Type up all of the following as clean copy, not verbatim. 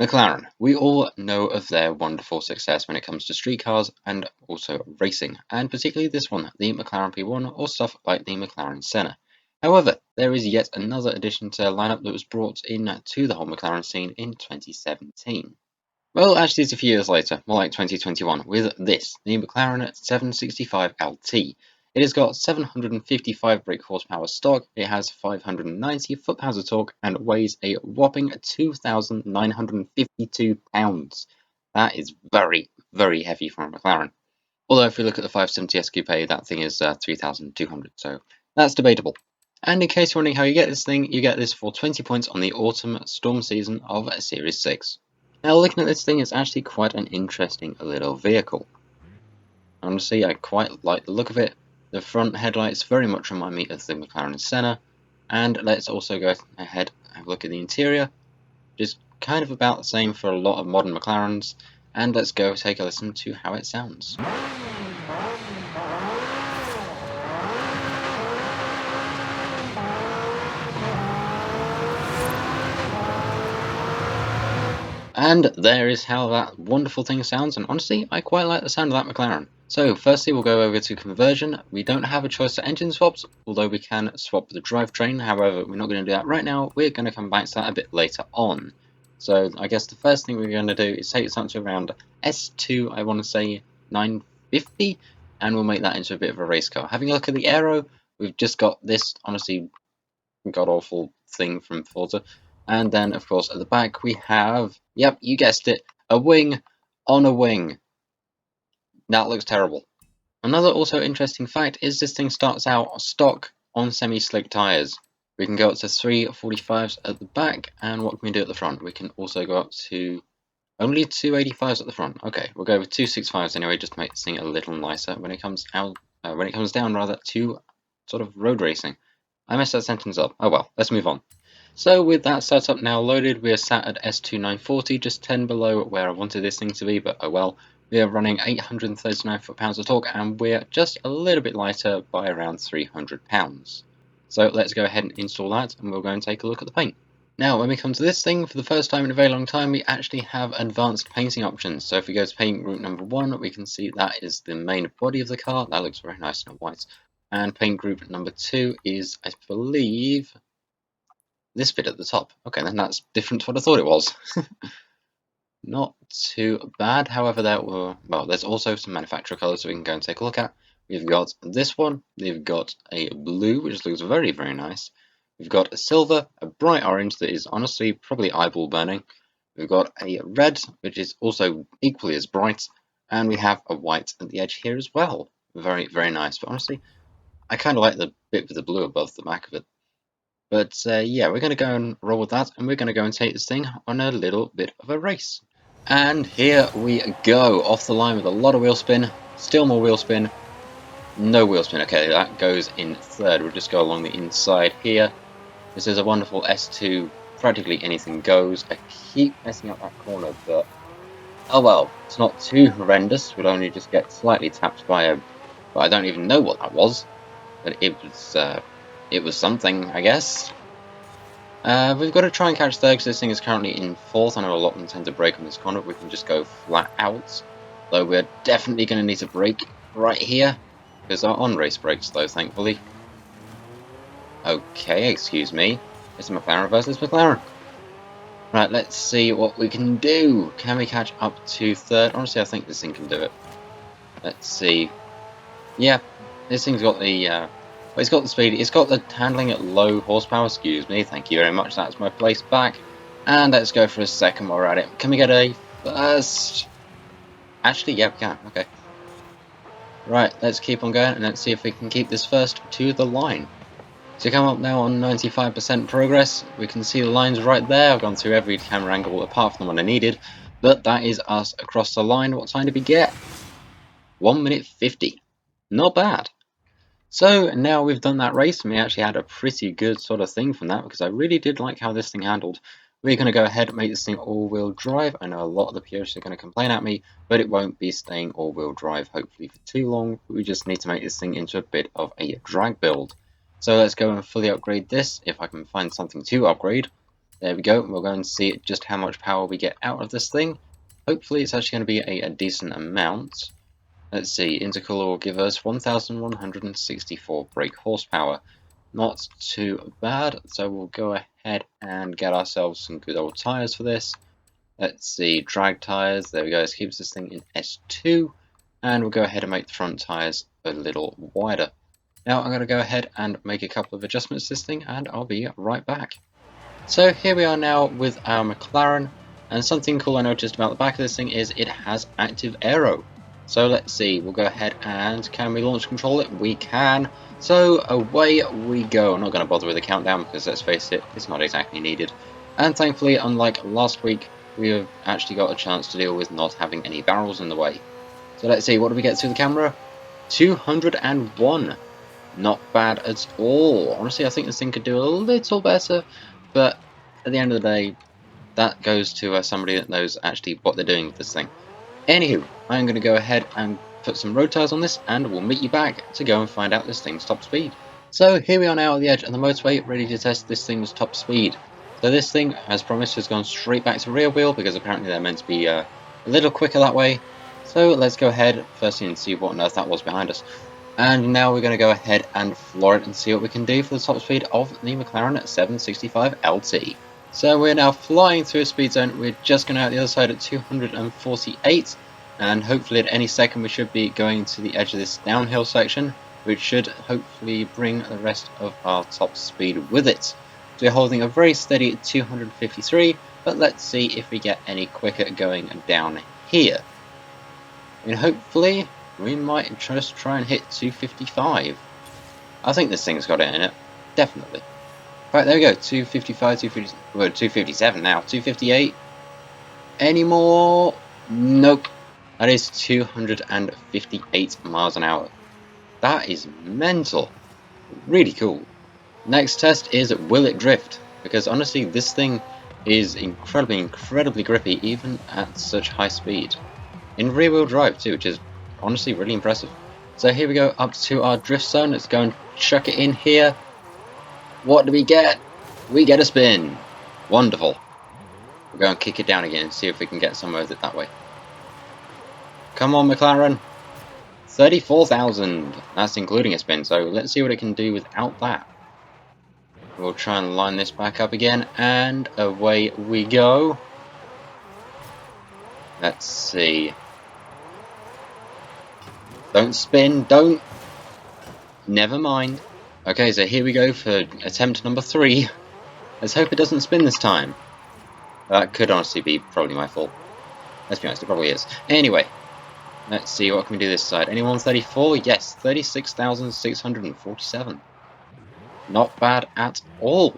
McLaren. We all know of their wonderful success when it comes to street cars and also racing, and particularly this one, the McLaren P1 or stuff like the McLaren Senna. However, there is yet another addition to the lineup that was brought in to the whole McLaren scene in 2017. Well, actually, it's a few years later, more like 2021, with this, the McLaren 765LT. It has got 755 brake horsepower stock, it has 590 foot-pounds of torque, and weighs a whopping 2,952 pounds. That is very, very heavy for a McLaren. Although if we look at the 570S Coupe, that thing is 3,200, so that's debatable. And in case you're wondering how you get this thing, you get this for 20 points on the autumn storm season of Series 6. Now looking at this thing, it's actually quite an interesting little vehicle. Honestly, I quite like the look of it. The front headlights very much remind me of the McLaren Senna. And let's also go ahead and have a look at the interior, which is kind of about the same for a lot of modern McLarens. And let's go take a listen to how it sounds. And there is how that wonderful thing sounds, and honestly, I quite like the sound of that McLaren. So, firstly, we'll go over to conversion. We don't have a choice to engine swaps, although we can swap the drivetrain. However, we're not going to do that right now. We're going to come back to that a bit later on. So, I guess the first thing we're going to do is take this up to around S2, I want to say 950, and we'll make that into a bit of a race car. Having a look at the aero, we've just got this, honestly, god-awful thing from Forza. And then, of course, at the back we have, yep, you guessed it, a wing on a wing. That looks terrible. Another also interesting fact is this thing starts out stock on semi-slick tyres. We can go up to 345s at the back, and what can we do at the front? We can also go up to only 285s at the front. Okay, we'll go with 265s anyway, just to make this thing a little nicer when it comes out, when it comes down rather to sort of road racing. I messed that sentence up. Oh well, let's move on. So with that setup now loaded, we are sat at S2940, just 10 below where I wanted this thing to be, but oh well. We are running 839 foot-pounds of torque, and we're just a little bit lighter by around 300 pounds. So let's go ahead and install that, and we'll go and take a look at the paint. Now, when we come to this thing, for the first time in a very long time, we actually have advanced painting options. So if we go to paint group number 1, we can see that is the main body of the car. That looks very nice and white. And paint group number 2 is, I believe, this bit at the top. Okay, then that's different to what I thought it was. Not too bad. However, there's also some manufacturer colours so we can go and take a look at. We've got this one. We've got a blue, which looks very, very nice. We've got a silver, a bright orange that is honestly probably eyeball burning. We've got a red, which is also equally as bright. And we have a white at the edge here as well. Very, very nice. But honestly, I kind of like the bit with the blue above the back of it. But yeah, we're going to go and roll with that, and we're going to go and take this thing on a little bit of a race. And here we go, off the line with a lot of wheel spin, still more wheel spin, no wheel spin. Okay, that goes in third. We'll just go along the inside here. This is a wonderful S2, practically anything goes. I keep messing up that corner, but oh well, it's not too horrendous. We'll only just get slightly tapped by a, but I don't even know what that was, but it was something, I guess. We've got to try and catch third because this thing is currently in fourth. I know a lot of them tend to brake on this corner, but we can just go flat out. Though we're definitely going to need to brake right here because our on-race brakes, though, thankfully. Okay, excuse me. It's McLaren versus McLaren. Right, let's see what we can do. Can we catch up to third? Honestly, I think this thing can do it. Let's see. Yeah, this thing's got the... Well, it's got the speed, it's got the handling at low horsepower, excuse me, thank you very much, that's my place back. And let's go for a second while we're at it. Can we get a first? Actually, yeah, we can, okay. Right, let's keep on going and let's see if we can keep this first to the line. So come up now on 95% progress, we can see the lines right there. I've gone through every camera angle apart from the one I needed, but that is us across the line. What time did we get? 1 minute 50, not bad. So now we've done that race, and we actually had a pretty good sort of thing from that, because I really did like how this thing handled. We're going to go ahead and make this thing all-wheel drive. I know a lot of the purists are going to complain at me, but it won't be staying all-wheel drive hopefully for too long. We just need to make this thing into a bit of a drag build. So let's go and fully upgrade this, if I can find something to upgrade. There we go. We're going to see just how much power we get out of this thing. Hopefully it's actually going to be a decent amount. Let's see, intercooler will give us 1,164 brake horsepower. Not too bad, so we'll go ahead and get ourselves some good old tyres for this. Let's see, drag tyres, there we go, this keeps this thing in S2. And we'll go ahead and make the front tyres a little wider. Now I'm going to go ahead and make a couple of adjustments to this thing, and I'll be right back. So here we are now with our McLaren, and something cool I noticed about the back of this thing is it has active aero. So let's see, we'll go ahead and can we launch control it? We can. So away we go. I'm not going to bother with the countdown because let's face it, it's not exactly needed. And thankfully, unlike last week, we have actually got a chance to deal with not having any barrels in the way. So let's see, what do we get through the camera? 201. Not bad at all. Honestly, I think this thing could do a little better, but at the end of the day, that goes to somebody that knows actually what they're doing with this thing. Anywho, I'm going to go ahead and put some road tyres on this, and we'll meet you back to go and find out this thing's top speed. So here we are now at the edge of the motorway, ready to test this thing's top speed. So this thing, as promised, has gone straight back to rear wheel, because apparently they're meant to be a little quicker that way. So let's go ahead first and see what on earth that was behind us. And now we're going to go ahead and floor it and see what we can do for the top speed of the McLaren 765LT. So we're now flying through a speed zone. We're just going out the other side at 248, and hopefully at any second we should be going to the edge of this downhill section, which should hopefully bring the rest of our top speed with it. So we're holding a very steady 253, but let's see if we get any quicker going down here. And hopefully we might just try and hit 255. I think this thing's got it in it, definitely. Right, there we go, 255, 250, well, 257 now, 258. Any more? Nope. That is 258 miles an hour. That is mental. Really cool. Next test is, will it drift? Because honestly, this thing is incredibly grippy, even at such high speed. In rear-wheel drive too, which is honestly really impressive. So here we go up to our drift zone. Let's go and chuck it in here. What do we get? We get a spin. Wonderful. We'll go and kick it down again and see if we can get somewhere with it that way. Come on, McLaren. 34,000. That's including a spin, so let's see what it can do without that. We'll try and line this back up again, and away we go. Let's see. Don't spin, don't. Never mind. Okay, so here we go for attempt number 3. Let's hope it doesn't spin this time. That could honestly be probably my fault. Let's be honest, it probably is. Anyway, let's see what can we do this side. Anyone 34? Yes, 36,647. Not bad at all.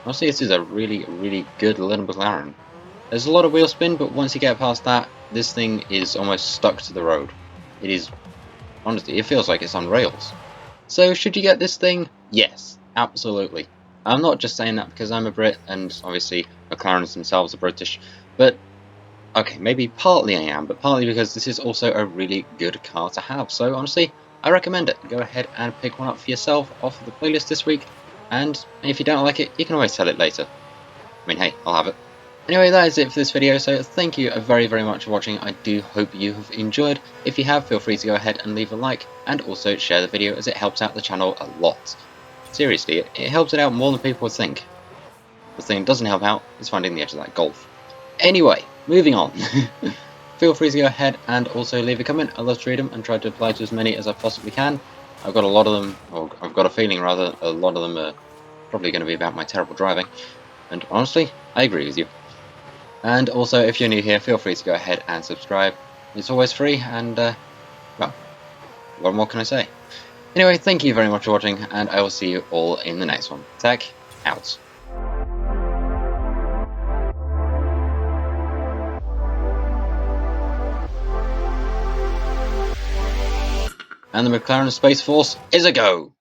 Honestly, this is a really good little McLaren. There's a lot of wheel spin, but once you get past that, this thing is almost stuck to the road. It is, honestly, it feels like it's on rails. So should you get this thing? Yes, absolutely. I'm not just saying that because I'm a Brit, and obviously McLarens themselves are British, but okay, maybe partly I am, but partly because this is also a really good car to have. So honestly, I recommend it. Go ahead and pick one up for yourself off of the playlist this week, and if you don't like it, you can always sell it later. I mean, hey, I'll have it. Anyway, that is it for this video, so thank you very much for watching. I do hope you have enjoyed. If you have, feel free to go ahead and leave a like, and also share the video as it helps out the channel a lot. Seriously, it helps it out more than people would think. The thing that doesn't help out is finding the edge of that golf. Anyway, moving on. Feel free to go ahead and also leave a comment. I love to read them and try to reply to as many as I possibly can. I've got a lot of them, or I've got a feeling rather, a lot of them are probably going to be about my terrible driving. And honestly, I agree with you. And also, if you're new here, feel free to go ahead and subscribe. It's always free, and, well, what more can I say? Anyway, thank you very much for watching, and I will see you all in the next one. Tech out. And the McLaren Space Force is a go!